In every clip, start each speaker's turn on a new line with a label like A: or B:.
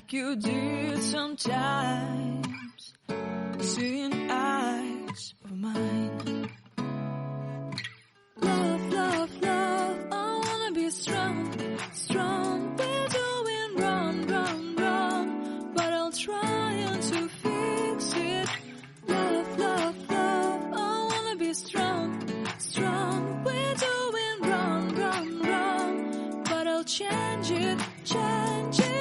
A: like you did sometimes, seeing eyes of mine. Love, love, love, I wanna be strong, strong. We're doing wrong, wrong, wrong, but I'll try to fix it. Love, love, love, I wanna be strong, strong. We're doing wrong, wrong, wrong, but I'll change it, change it.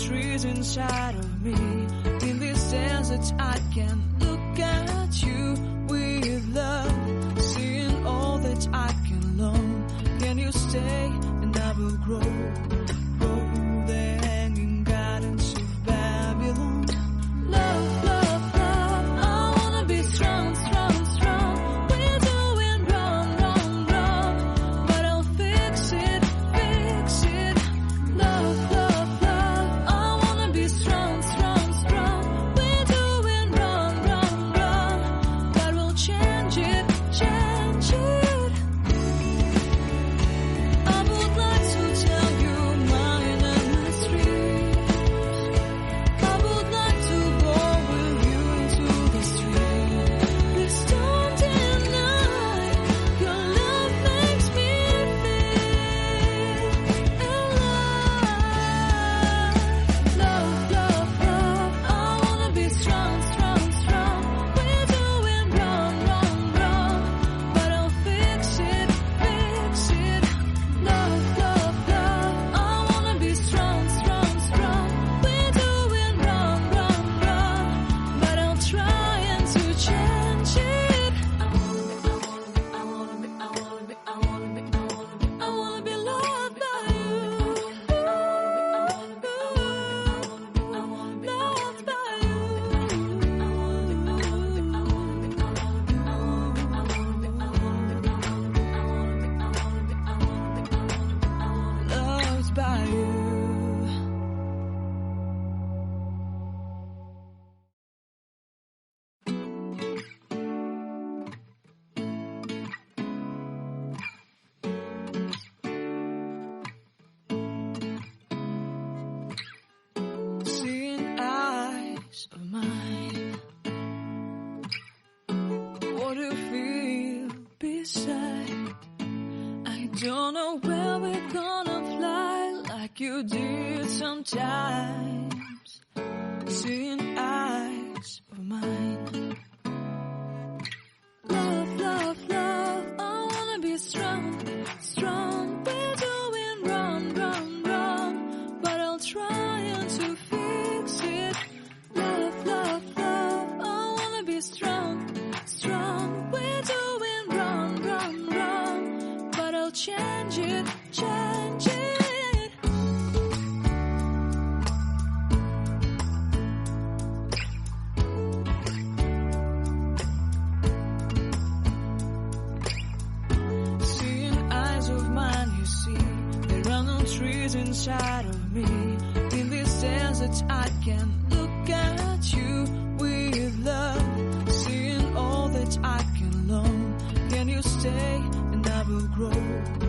A: Trees inside of me. In this desert I can look at you with love, seeing all that I can learn. Can you stay and I will grow, grow the hanging gardens of Babylon. Love, love, love, I wanna be strong, strong, strong. We're doing wrong, wrong, wrong, but I'll fix it, fix it. Love, love, strong, strong, strong. We're doing wrong, wrong, wrong, but we'll change it, change it. I would like to tell you mine and my streets. I would like to go with you into the street. Please don't deny your love makes me feel alive. Love, love, love, I wanna be strong, strong, strong. We're doing wrong, wrong, wrong, but I'll fix it, fix it. Love, love, love, I wanna be strong, strong, strong. We're doing wrong, wrong, wrong, but I'll try to change it. I wanna be loved by you. Loved by you. Loved by you. Seeing eyes of mine. What do you feel beside? I don't know where we're gonna fly like you did sometimes. Seeing eyes of mine. Love, love, love, I wanna be strong, strong. We're doing wrong, wrong, wrong, but I'll try to fix it. Love, love, love, I wanna be strong, strong. We're doing wrong, wrong, wrong, but I'll change it, change it. Seeing eyes of mine, you see, there are no trees inside of me. In this desert I can look at you with love, seeing all that I can learn. Can you stay and I will grow?